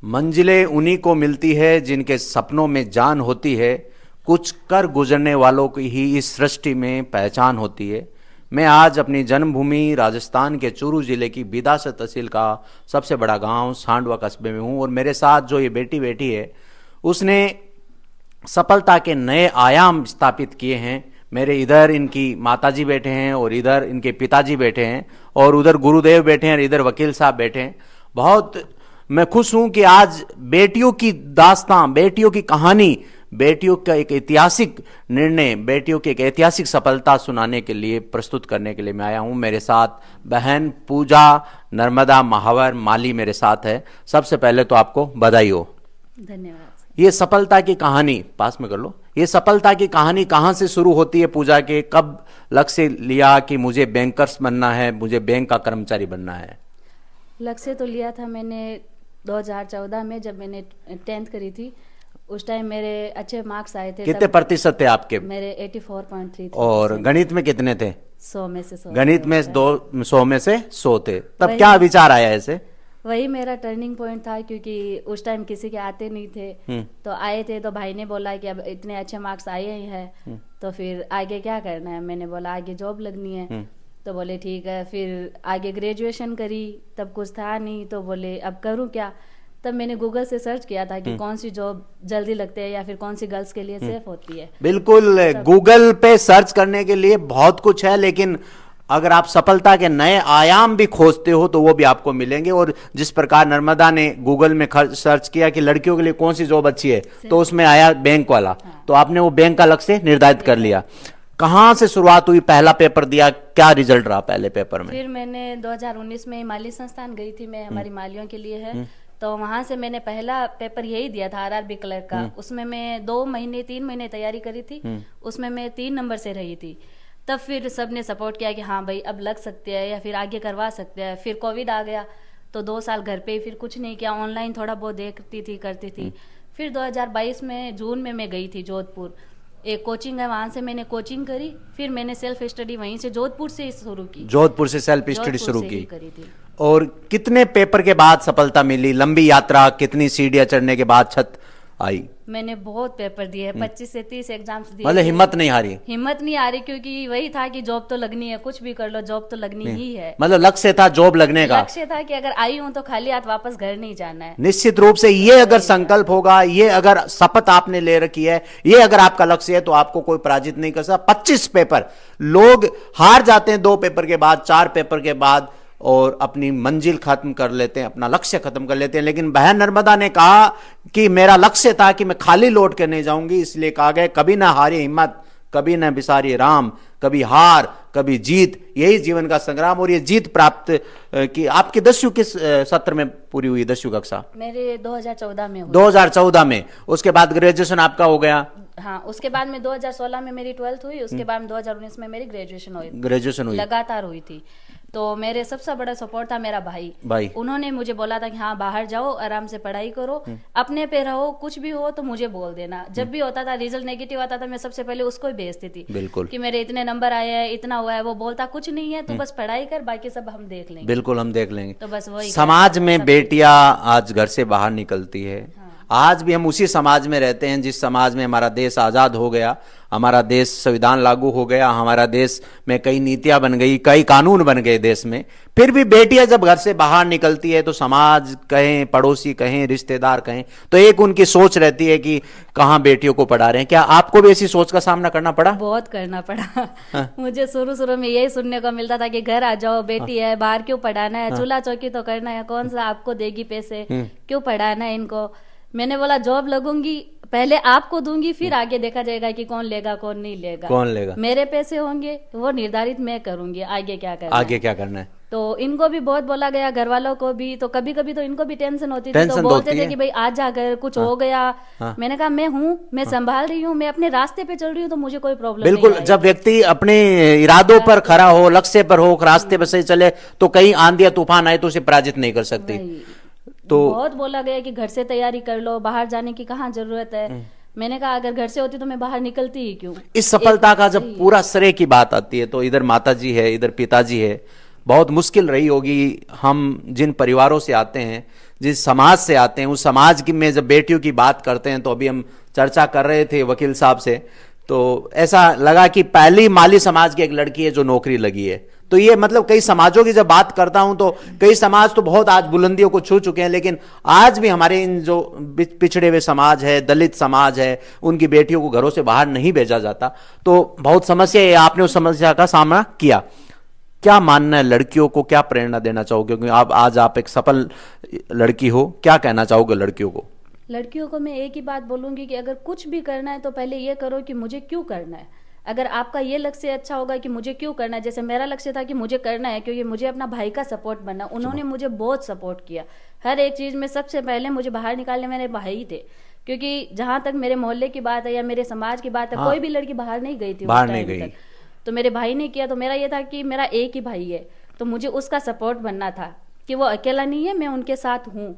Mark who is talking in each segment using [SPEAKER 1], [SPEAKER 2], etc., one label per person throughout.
[SPEAKER 1] मंजिलें उन्हीं को मिलती है जिनके सपनों में जान होती है, कुछ कर गुजरने वालों की ही इस सृष्टि में पहचान होती है। मैं आज अपनी जन्मभूमि राजस्थान के चूरू जिले की बिदासा तहसील का सबसे बड़ा गांव सांडवा कस्बे में हूं और मेरे साथ जो ये बेटी बैठी है उसने सफलता के नए आयाम स्थापित किए हैं। मेरे इधर इनकी माताजी बैठे हैं और इधर इनके पिताजी बैठे हैं और उधर गुरुदेव बैठे हैं और इधर वकील साहब बैठे हैं। बहुत मैं खुश हूं कि आज बेटियों की दास्तां, बेटियों की कहानी, बेटियों का एक ऐतिहासिक निर्णय, बेटियों की एक ऐतिहासिक सफलता सुनाने के लिए, प्रस्तुत करने के लिए मैं आया हूं। मेरे साथ बहन पूजा नर्मदा महावर माली मेरे साथ है। सबसे पहले तो आपको बधाई हो।
[SPEAKER 2] धन्यवाद।
[SPEAKER 1] ये सफलता की कहानी पास में कर लो। ये सफलता की कहानी कहां से शुरू होती है पूजा के? कब लक्ष्य लिया कि मुझे बैंकर्स बनना है, मुझे बैंक का कर्मचारी बनना है?
[SPEAKER 2] लक्ष्य तो लिया था मैंने 2014 में, जब मैंने 10th करी थी। उस टाइम मेरे अच्छे मार्क्स आए थे।
[SPEAKER 1] कितने प्रतिशत थे आपके?
[SPEAKER 2] मेरे 84.3 थे।
[SPEAKER 1] और गणित में कितने थे?
[SPEAKER 2] 100 में से 100।
[SPEAKER 1] गणित में 100 में से 100 थे। तब क्या विचार आया ऐसे?
[SPEAKER 2] वही मेरा टर्निंग पॉइंट था, क्योंकि उस टाइम किसी के आते नहीं थे। तो आए थे तो भाई ने बोला कि अब इतने अच्छे मार्क्स आए ही हैं तो फिर आगे क्या करना है। मैंने बोला आगे जॉब लगनी है। तो बोले ठीक है। फिर आगे ग्रेजुएशन करी, तब कुछ था नहीं तो बोले अब करूं क्या। तब मैंने गूगल से सर्च किया था कि कौन सी जॉब जल्दी लगते है या फिर कौन सी गर्ल्स के लिए सेफ होती है।
[SPEAKER 1] बिल्कुल, गूगल पे सर्च करने के लिए बहुत कुछ है, लेकिन अगर आप सफलता के नए आयाम भी खोजते हो तो वो भी आपको मिलेंगे। और जिस प्रकार नर्मदा ने गूगल में सर्च किया कि लड़कियों के लिए कौन सी जॉब अच्छी है तो उसमें आया बैंक वाला। तो आपने वो बैंक का लक्ष्य निर्धारित कर लिया। कहां से शुरुआत हुई? पहला पेपर दिया, क्या रिजल्ट रहा पहले पेपर में?
[SPEAKER 2] फिर मैंने 2019 में माली संस्थान गई थी। मैं हमारी मालियों के लिए है। तो वहां से मैंने पहला पेपर यही दिया था, आरआरबी क्लर्क का। उसमें मैं 3 महीने तैयारी करी थी। उसमें मैं 3 नंबर से रही थी। तब फिर सबने सपोर्ट किया कि हाँ भाई अब लग सकते हैं या फिर आगे करवा सकते हैं। फिर कोविड आ गया तो 2 साल घर पे ही फिर कुछ नहीं किया, ऑनलाइन थोड़ा बहुत देखती थी, करती थी। फिर 2022 में जून में मैं गई थी जोधपुर। एक कोचिंग है, वहां से मैंने कोचिंग करी। फिर मैंने सेल्फ स्टडी वहीं से जोधपुर से शुरू की।
[SPEAKER 1] जोधपुर से सेल्फ स्टडी शुरू की
[SPEAKER 2] करी थी।
[SPEAKER 1] और कितने पेपर के बाद सफलता मिली? लंबी यात्रा, कितनी सीढ़ियां चढ़ने के बाद छत आई?
[SPEAKER 2] मैंने बहुत पेपर दिए, 25 से 30 एग्जाम्स दिए।
[SPEAKER 1] मतलब हिम्मत नहीं हारी?
[SPEAKER 2] हिम्मत नहीं आ रही, क्योंकि वही था कि जॉब तो लगनी है, कुछ भी कर लो जॉब तो लगनी ही है।
[SPEAKER 1] मतलब लक्ष्य था जॉब लगने का।
[SPEAKER 2] लक्ष्य था कि अगर आई हूं तो खाली हाथ वापस घर नहीं जाना है।
[SPEAKER 1] निश्चित रूप से ये अगर संकल्प होगा, ये अगर शपथ आपने ले रखी है, ये अगर आपका लक्ष्य है तो आपको कोई पराजित नहीं कर सकता। 25 पेपर, लोग हार जाते हैं 2 पेपर के बाद, 4 पेपर के बाद और अपनी मंजिल खत्म कर लेते हैं, अपना लक्ष्य खत्म कर लेते हैं। लेकिन बहन नर्मदा ने कहा कि मेरा लक्ष्य था कि मैं खाली लौट के नहीं जाऊंगी, इसलिए कहा गया कभी ना हारी हिम्मत, कभी ना बिसारी राम, कभी हार कभी जीत, यही जीवन का संग्राम। और ये जीत प्राप्त की आपकी 10वीं किस सत्र में पूरी हुई? 10वीं कक्षा
[SPEAKER 2] मेरे 2014 में हुई।
[SPEAKER 1] 2014 में। उसके बाद ग्रेजुएशन आपका हो गया?
[SPEAKER 2] हाँ, उसके बाद में 2016 में मेरी 12th हुई। उसके बाद 2019 में मेरी ग्रेजुएशन हुई, लगातार हुई थी। तो मेरे सबसे बड़ा सपोर्ट था मेरा भाई। उन्होंने मुझे बोला था कि हाँ बाहर जाओ, आराम से पढ़ाई करो, अपने पे रहो, कुछ भी हो तो मुझे बोल देना। जब भी होता था रिजल्ट नेगेटिव आता था, मैं सबसे पहले उसको ही भेजती थी।
[SPEAKER 1] बिल्कुल।
[SPEAKER 2] कि मेरे इतने नंबर आए हैं, इतना हुआ है। वो बोलता कुछ नहीं है, तो बस पढ़ाई कर, बाकी सब हम देख लेंगे।
[SPEAKER 1] बिल्कुल, हम देख लेंगे।
[SPEAKER 2] तो बस वही
[SPEAKER 1] समाज में बेटियां आज घर से बाहर निकलती है। आज भी हम उसी समाज में रहते हैं जिस समाज में हमारा देश आजाद हो गया, हमारा देश संविधान लागू हो गया, हमारा देश में कई नीतियां बन गई, कई कानून बन गए देश में। फिर भी बेटियां जब घर से बाहर निकलती है तो समाज कहें, पड़ोसी कहें, रिश्तेदार कहें, तो एक उनकी सोच रहती है कि कहां बेटियों को पढ़ा रहे हैं। क्या आपको भी ऐसी सोच का सामना करना पड़ा?
[SPEAKER 2] बहुत करना पड़ा। मुझे शुरू में यही सुनने को मिलता था कि घर आ जाओ, बेटी है, बाहर क्यों पढ़ाना है, चूल्हा चौकी तो करना है, कौन सा आपको देगी पैसे, क्यों पढ़ाना है इनको। मैंने बोला जॉब लगूंगी, पहले आपको दूंगी, फिर आगे देखा जाएगा कि कौन लेगा कौन नहीं लेगा।
[SPEAKER 1] कौन लेगा? मेरे
[SPEAKER 2] पैसे होंगे, वो निर्धारित मैं करूंगी, आगे क्या करना
[SPEAKER 1] आगे क्या करना है।
[SPEAKER 2] तो इनको भी बहुत बोला गया, घर वालों को भी। तो कभी कभी तो इनको भी टेंशन होती थी, तो बोलते थे कि भाई आज जाकर कुछ हो गया। मैंने कहा मैं हूँ, मैं संभाल रही हूँ, मैं अपने रास्ते पे चल रही हूँ, तो मुझे कोई प्रॉब्लम नहीं है।
[SPEAKER 1] बिल्कुल, जब व्यक्ति अपने इरादों पर खड़ा हो, लक्ष्य पर हो, रास्ते पर सही चले, तो कहीं आंधी तूफान आए तो उसे पराजित नहीं कर सकती।
[SPEAKER 2] तो बहुत बोला गया कि घर से तैयारी कर लो, बाहर जाने की कहाँ जरूरत है। मैंने कहा अगर घर से होती तो मैं बाहर निकलती ही क्यों।
[SPEAKER 1] इस सफलता का जब पूरा श्रेय की बात आती है तो इधर माताजी है, इधर पिताजी है। बहुत मुश्किल रही होगी। हम जिन परिवारों से आते हैं, जिस समाज से आते हैं, उस समाज की में जब बेटियों की बात करते हैं, तो अभी हम चर्चा कर रहे थे वकील साहब से, तो ऐसा लगा कि पहली माली समाज की एक लड़की है जो नौकरी लगी है। तो ये मतलब कई समाजों की जब बात करता हूं तो कई समाज तो बहुत आज बुलंदियों को छू चुके हैं, लेकिन आज भी हमारे इन जो पिछड़े हुए समाज है, दलित समाज है, उनकी बेटियों को घरों से बाहर नहीं भेजा जाता। तो बहुत समस्या है, आपने उस समस्या का सामना किया। क्या मानना है, लड़कियों को क्या प्रेरणा देना चाहोगे, क्योंकि आज आप एक सफल लड़की हो, क्या कहना चाहोगे लड़कियों को?
[SPEAKER 2] लड़कियों को मैं एक ही बात बोलूंगी कि अगर कुछ भी करना है तो पहले ये करो कि मुझे क्यों करना है। अगर आपका ये लक्ष्य अच्छा होगा कि मुझे क्यों करना है, जैसे मेरा लक्ष्य था कि मुझे करना है क्योंकि मुझे अपना भाई का सपोर्ट बनना, उन्होंने मुझे बहुत सपोर्ट किया हर एक चीज में। सबसे पहले मुझे बाहर निकालने मेरे भाई थे, क्योंकि जहां तक मेरे मोहल्ले की बात है या मेरे समाज की बात है, कोई भी लड़की बाहर नहीं गई थी,
[SPEAKER 1] बाहर नहीं गई,
[SPEAKER 2] तो मेरे भाई ने किया। तो मेरा ये था कि मेरा एक ही भाई है, तो मुझे उसका सपोर्ट बनना था कि वो अकेला नहीं है, मैं उनके साथ हूँ।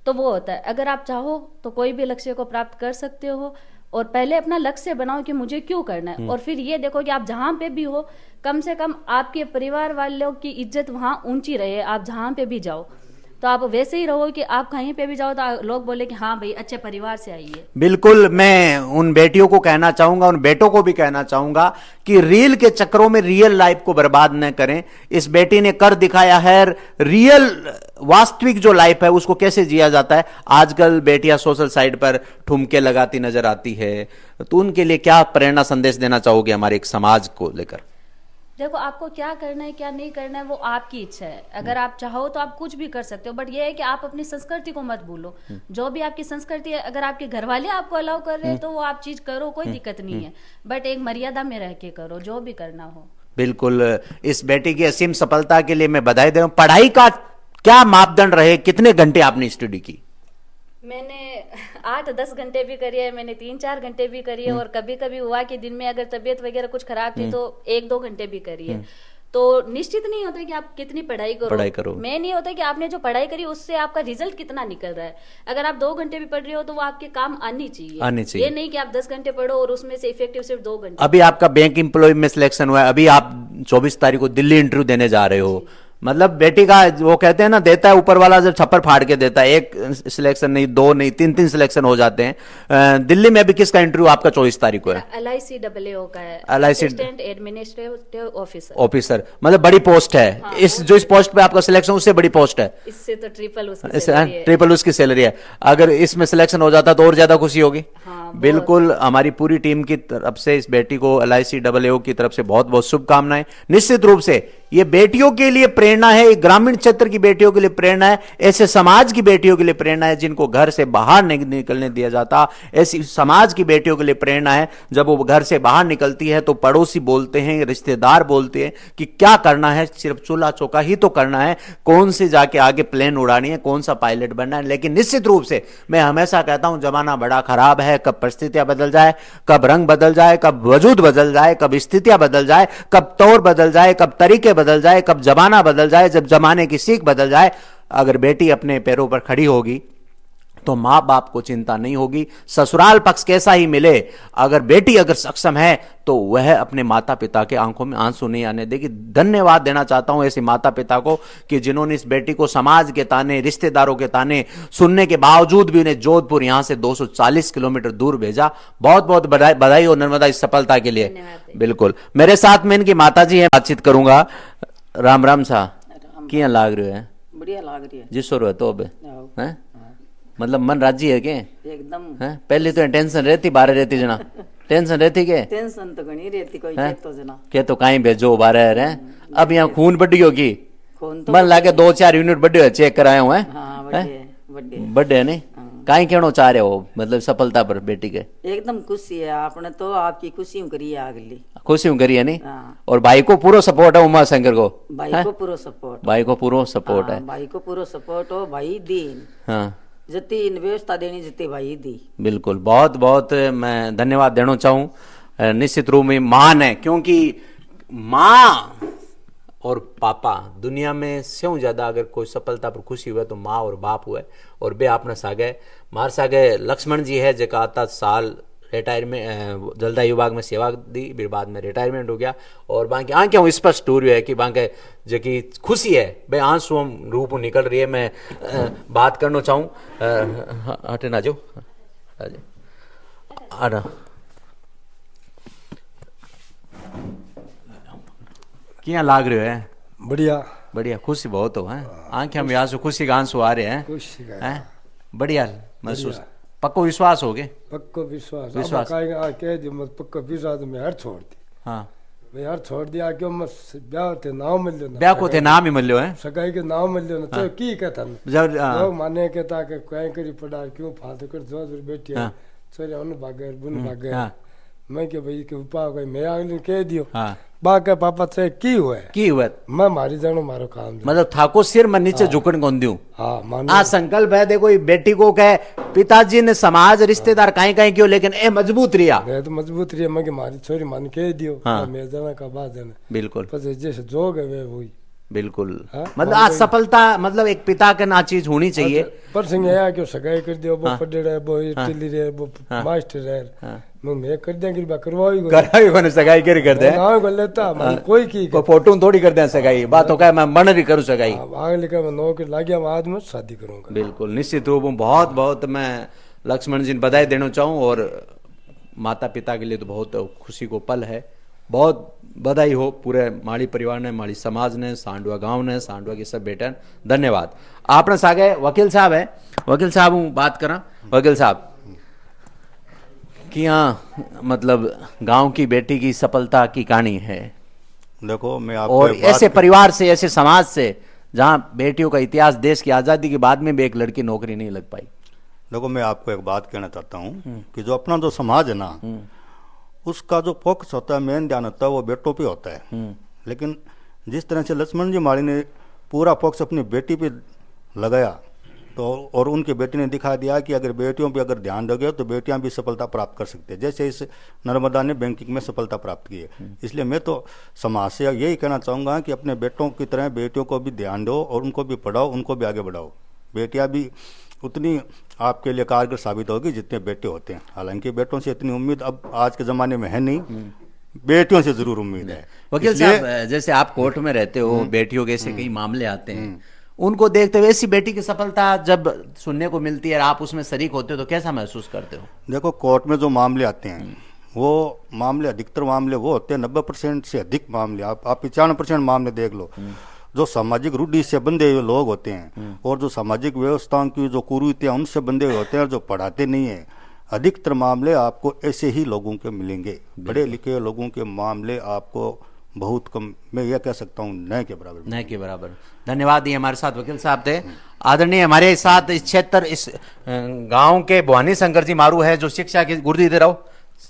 [SPEAKER 2] तो वो होता है, अगर आप चाहो तो कोई भी लक्ष्य को प्राप्त कर सकते हो, और पहले अपना लक्ष्य बनाओ कि मुझे क्यों करना है, और फिर ये देखो कि आप जहां पे भी हो, कम से कम आपके परिवार वालों की इज्जत वहां ऊंची रहे। आप जहां पे भी जाओ तो आप वैसे ही रहो कि आप कहीं पे भी जाओ तो लोग बोले कि हाँ भाई अच्छे परिवार से आई है।
[SPEAKER 1] बिल्कुल, मैं उन बेटियों को कहना चाहूंगा, उन बेटों को भी कहना चाहूंगा कि रील के चक्करों में रियल लाइफ को बर्बाद न करें। इस बेटी ने कर दिखाया है, रियल वास्तविक जो लाइफ है उसको कैसे जिया जाता है। आजकल बेटियां सोशल साइट पर ठुमके लगाती नजर आती है, तो उनके लिए क्या प्रेरणा संदेश देना चाहोगे हमारे एक समाज को लेकर?
[SPEAKER 2] देखो, आपको क्या करना है क्या नहीं करना है वो आपकी इच्छा है। अगर आप चाहो तो आप कुछ भी कर सकते हो, बट ये है कि आप अपनी संस्कृति को मत भूलो। जो भी आपकी संस्कृति है, अगर आपके घर वाले आपको अलाउ कर रहे हैं तो वो आप चीज करो, कोई दिक्कत नहीं है, बट एक मर्यादा में रह के करो जो भी करना हो।
[SPEAKER 1] बिल्कुल, इस बेटी की असीम सफलता के लिए मैं बधाई दे रहा हूं। पढ़ाई का क्या मापदंड रहे, कितने घंटे आपने स्टडी की?
[SPEAKER 2] मैंने 8-10 घंटे भी करी है, मैंने 3-4 घंटे भी करी है, और कभी कभी हुआ कि दिन में अगर तबीयत वगैरह कुछ खराब थी तो 1-2 घंटे भी करी है। तो निश्चित नहीं होता कि आप कितनी पढ़ाई करो। मैं नहीं होता कि आपने जो पढ़ाई करी उससे आपका रिजल्ट कितना निकल रहा है। अगर आप 2 घंटे भी पढ़ रहे हो तो वो आपके काम आनी चाहिए। ये नहीं कि आप 10 घंटे पढ़ो और उसमें से इफेक्टिव सिर्फ 2 घंटे।
[SPEAKER 1] अभी आपका बैंक एम्प्लॉय में सिलेक्शन हुआ है, अभी आप 24 तारीख को दिल्ली इंटरव्यू देने जा रहे हो। मतलब बेटी का वो कहते हैं ना, देता है ऊपर वाला जब छप्पर फाड़ के देता है, एक सिलेक्शन नहीं, 2 नहीं, 3 सिलेक्शन हो जाते हैं। दिल्ली में अभी किसका इंटरव्यू आपका 24 तारीख को है?
[SPEAKER 2] LICAA का है,
[SPEAKER 1] असिस्टेंट
[SPEAKER 2] एडमिनिस्ट्रेटिव
[SPEAKER 1] ऑफिसर। मतलब बड़ी पोस्ट है। हाँ, इस पोस्ट पे आपका सिलेक्शन, उससे बड़ी पोस्ट है,
[SPEAKER 2] इससे तो ट्रिपल
[SPEAKER 1] उसकी सैलरी है। अगर इसमें सिलेक्शन हो जाता तो और ज्यादा खुशी होगी। हाँ, बिल्कुल, हमारी पूरी टीम की तरफ से इस बेटी को LICAA की तरफ से बहुत बहुत शुभकामनाएं। निश्चित रूप से ये बेटियों के लिए प्रेरणा है, ग्रामीण क्षेत्र की बेटियों के लिए प्रेरणा है, ऐसे समाज की बेटियों के लिए प्रेरणा है जिनको घर से बाहर नहीं निकलने दिया जाता। ऐसी समाज की बेटियों के लिए प्रेरणा है, जब वो घर से बाहर निकलती है तो पड़ोसी बोलते हैं, रिश्तेदार बोलते हैं कि क्या करना है, सिर्फ चूल्हा चौका ही तो करना है, कौन से जाके आगे प्लेन उड़ानी है, कौन सा पायलट बनना है। लेकिन निश्चित रूप से मैं हमेशा कहता हूं, जमाना बड़ा खराब है। कब परिस्थितियां बदल जाए, कब रंग बदल जाए, कब वजूद बदल जाए, कब स्थितियां बदल जाए, कब तौर बदल जाए, कब तरीके बदल जाए, कब जमाना बदल जाए, जब जमाने की सीख बदल जाए, अगर बेटी अपने पैरों पर खड़ी होगी तो मां बाप को चिंता नहीं होगी। ससुराल पक्ष कैसा ही मिले, अगर बेटी अगर सक्षम है तो वह अपने माता पिता के आंखों में आंसू नहीं आने देगी। धन्यवाद देना चाहता हूं ऐसे माता पिता को कि जिन्होंने इस बेटी को समाज के ताने, रिश्तेदारों के ताने सुनने के बावजूद भी उन्हें जोधपुर यहां से 240 किलोमीटर दूर भेजा। बहुत बहुत बधाई और नर्मदा इस सफलता के लिए। बिल्कुल, मेरे साथ में इनकी माता जी है, बातचीत करूंगा। राम राम सा, किया लाग रहे है? बढ़िया लाग रही है जिस है तो अब है, मतलब मन राजी है के एकदम है? पहले तो टेंशन रहती, बारह रहती जना टेंशन रहती के? टेंशन तो नहीं रहती, कोई तो जना के तो कहीं भेजो बारह रहे। अब यहाँ खून बढ़ी होगी, मन लागे 2-4 यूनिट बढ़े हो, चेक कराए हुए बढ़े नहीं? कहीं कहना चाह रहे हो मतलब सफलता पर बेटी के? एकदम खुशी है, आपने तो आपकी खुशी करी है, अगली खुशी करी है नहीं? और भाई को पूरा सपोर्ट है, उमा शंकर को? भाई को पूरा सपोर्ट, भाई को पूरा सपोर्ट है, भाई को पूरा सपोर्ट हो। भाई दीन, हाँ, जितनी व्यवस्था देनी जितनी भाई दी। बिल्कुल, बहुत बहुत मैं धन्यवाद देना चाहूँ। निश्चित रूप में मान है, क्योंकि माँ और पापा दुनिया में से ज्यादा अगर कोई सफलता पर खुशी हुआ तो माँ और बाप हुए। और बे आपने सागे मार सागे लक्ष्मण जी है, जेका आता साल रिटायरमेंट जलदायु विभाग में सेवा दी, फिर बाद में रिटायरमेंट हो गया। और बाकी आंखें वो स्पष्ट हो रही है कि बाकी जो कि खुशी है भाई आंसू रूप निकल रही है। मैं बात करना चाहूँ, हटे ना जो आना क्या लाग रहे है?
[SPEAKER 3] बढ़िया
[SPEAKER 1] बढ़िया, खुशी बहुत हो है, आंखें में आंसू, खुशी का आंसू आ रहे हैं। बढ़िया महसूस, पक्को विश्वास हो गए?
[SPEAKER 3] पक्को विश्वास पक्को विश्वास में हर छोड़ दी।
[SPEAKER 1] हाँ
[SPEAKER 3] मैं यार छोड़ दिया क्यों? मैं ब्याह थे नाम मिल ना,
[SPEAKER 1] ब्याह को थे नाम ही मिल है,
[SPEAKER 3] सगाई के नाम मिल ना। तो की कहता जब माने कहता कि कहीं करी पड़ा क्यों फालतू कर जो बेटी है छोरे उन भागे बुन भागे। मैं के भाई के उपा कोई मैं अगले कह दियो बाके पापा से की हुआ मैं मारी जानो मारो काम।
[SPEAKER 1] मतलब थाको सिर में नीचे झुकन कौन दूं।
[SPEAKER 3] हाँ
[SPEAKER 1] संकल्प है देखो बेटी को कहे पिताजी ने समाज रिश्तेदार कहीं कहीं क्यों, लेकिन ए मजबूत रिया,
[SPEAKER 3] मैं तो मजबूत रिया। मैं मारी छोरी मान कह दियो मैं जाना का बात है
[SPEAKER 1] बिल्कुल
[SPEAKER 3] जैसे जोग है वे वही
[SPEAKER 1] बिल्कुल। मतलब आज सफलता मतलब एक पिता के ना चीज होनी चाहिए।
[SPEAKER 3] पर सिंह आया क्यों सगाई कर दियो वो पढ़े रहे वो टिली रहे वो मास्टर रहे मैं कर देंगे
[SPEAKER 1] करवाई कोने सगाई कर दे
[SPEAKER 3] ना कर लेता कोई की
[SPEAKER 1] फोटो थोड़ी कर दे सगाई बात हो क्या मैं मन नहीं करूं सगाई
[SPEAKER 3] आगे लिखा मैं नौकरी लग गया बाद में शादी करूंगा।
[SPEAKER 1] बिल्कुल निश्चित रूप में बहुत बहुत मैं लक्ष्मण जी ने बधाई देना चाहूँ और माता पिता के लिए तो बहुत खुशी को पल है। बहुत बधाई हो पूरे माड़ी परिवार ने, माड़ी समाज ने, सांडवा गांव ने, सांडवा के सब बेटन धन्यवाद। आपने सागे वकील साहब है, वकील साहब हूँ बात करा वकील साहब कि यहाँ मतलब गांव की बेटी की सफलता की कहानी है।
[SPEAKER 4] देखो मैं आपको
[SPEAKER 1] और ऐसे परिवार से ऐसे समाज से जहाँ बेटियों का इतिहास देश की आज़ादी के बाद में भी एक लड़की नौकरी नहीं लग पाई।
[SPEAKER 4] देखो मैं आपको एक बात कहना चाहता हूँ कि जो अपना जो समाज है ना उसका जो फोकस होता है मेन ध्यान होता है वो बेटों पे होता है। लेकिन जिस तरह से लक्ष्मण जी माली ने पूरा फोकस अपनी बेटी पे लगाया तो और उनकी बेटी ने दिखा दिया कि अगर बेटियों पे अगर ध्यान दोगे तो बेटियां भी सफलता प्राप्त कर सकती है, जैसे इस नर्मदा ने बैंकिंग में सफलता प्राप्त की है। इसलिए मैं तो समाज से यही कहना चाहूँगा कि अपने बेटों की तरह बेटियों को भी ध्यान दो और उनको भी पढ़ाओ, उनको भी आगे बढ़ाओ। बेटियां भी उतनी आपके लिए कारगर साबित होगी जितने बेटे होते हैं। हालांकि बेटों से इतनी उम्मीद अब आज के ज़माने में है नहीं, बेटियों से जरूर उम्मीद है।
[SPEAKER 1] वकील साहब जैसे आप कोर्ट में रहते हो, बेटियों के ऐसे कई मामले आते हैं, उनको देखते हुए ऐसी बेटी की सफलता जब सुनने को मिलती है आप उसमें शरीक होते हो तो कैसा महसूस करते हो?
[SPEAKER 4] देखो कोर्ट में जो मामले आते हैं वो मामले अधिकतर मामले वो होते हैं 90% से अधिक मामले आप 95% मामले देख लो जो सामाजिक रूढ़ि से बंधे हुए लोग होते हैं और जो सामाजिक व्यवस्थाओं की जो कुरीतियां उनसे बंधे हुए होते हैं जो पढ़ाते नहीं है। अधिकतर मामले आपको ऐसे ही लोगों के मिलेंगे। पढ़े लिखे लोगों के मामले आपको बहुत कम, मैं यह कह सकता हूँ न के बराबर,
[SPEAKER 1] न के बराबर। धन्यवाद। ये हमारे साथ वकील साहब थे आदरणीय। हमारे साथ इस क्षेत्र इस गांव के भवानी शंकर जी मारू है जो शिक्षा के गुरुजी दे रहा हो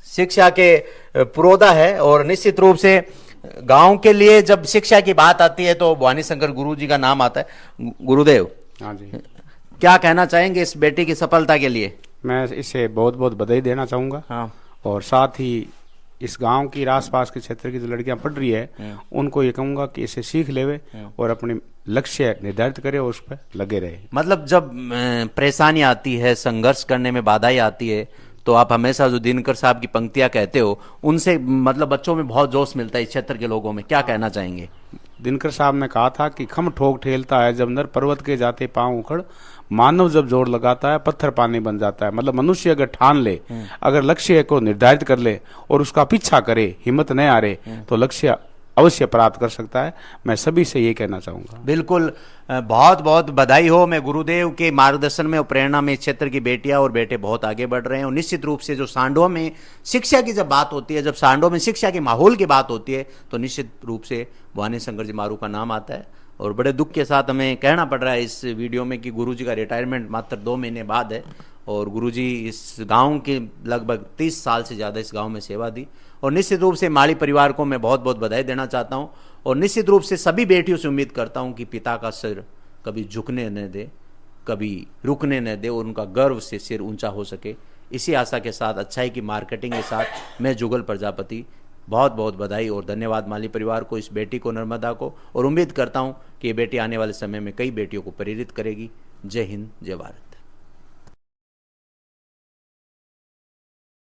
[SPEAKER 1] शिक्षा के पुरोधा है और निश्चित रूप से गांव के लिए जब शिक्षा की बात आती है तो भवानी शंकर गुरु जी का नाम आता है। गुरुदेव
[SPEAKER 5] हाँ जी,
[SPEAKER 1] क्या कहना चाहेंगे इस बेटी की सफलता के लिए?
[SPEAKER 5] मैं इसे बहुत बहुत बधाई देना चाहूँगा।
[SPEAKER 1] हाँ।
[SPEAKER 5] और साथ ही इस गांव की आसपास के क्षेत्र की जो लड़कियां पढ़ रही है उनको ये कहूँगा कि इसे सीख लेवे और अपने लक्ष्य निर्धारित करे और उस पर लगे रहे।
[SPEAKER 1] मतलब जब परेशानी आती है, संघर्ष करने में बाधाएं आती है तो आप हमेशा जो दिनकर साहब की पंक्तियां कहते हो उनसे मतलब बच्चों में बहुत जोश मिलता है इस क्षेत्र के लोगों में, क्या कहना चाहेंगे?
[SPEAKER 5] दिनकर साहब ने कहा था कि खम ठोक ठेलता है जब नर पर्वत के जाते पांव उखड़, मानव जब जोर लगाता है पत्थर पानी बन जाता है। मतलब मनुष्य अगर ठान ले, अगर लक्ष्य को निर्धारित कर ले और उसका पीछा करे, हिम्मत न हारे तो लक्ष्य अवश्य प्राप्त कर सकता है। मैं सभी से ये कहना चाहूंगा।
[SPEAKER 1] बिल्कुल, बहुत बहुत बधाई हो। मैं गुरुदेव के मार्गदर्शन में और प्रेरणा में क्षेत्र की बेटियां और बेटे बहुत आगे बढ़ रहे हैं और निश्चित रूप से जो सांडों में शिक्षा की जब बात होती है, जब सांडों में शिक्षा के माहौल की बात होती है तो निश्चित रूप से भवानी शंकर जी मारू का नाम आता है। और बड़े दुख के साथ हमें कहना पड़ रहा है इस वीडियो में कि गुरुजी का रिटायरमेंट मात्र 2 महीने बाद है और गुरुजी इस गांव के लगभग 30 साल से ज़्यादा इस गांव में सेवा दी। और निश्चित रूप से माली परिवार को मैं बहुत बहुत बधाई देना चाहता हूं और निश्चित रूप से सभी बेटियों से उम्मीद करता हूं कि पिता का सिर कभी झुकने न दे, कभी रुकने न दे और उनका गर्व से सिर ऊंचा हो सके। इसी आशा के साथ अच्छाई की मार्केटिंग के साथ मैं जुगल प्रजापति बहुत बहुत बधाई और धन्यवाद माली परिवार को, इस बेटी को, नर्मदा को, और उम्मीद करता हूं कि ये बेटी आने वाले समय में कई बेटियों को प्रेरित करेगी। जय हिंद, जय भारत।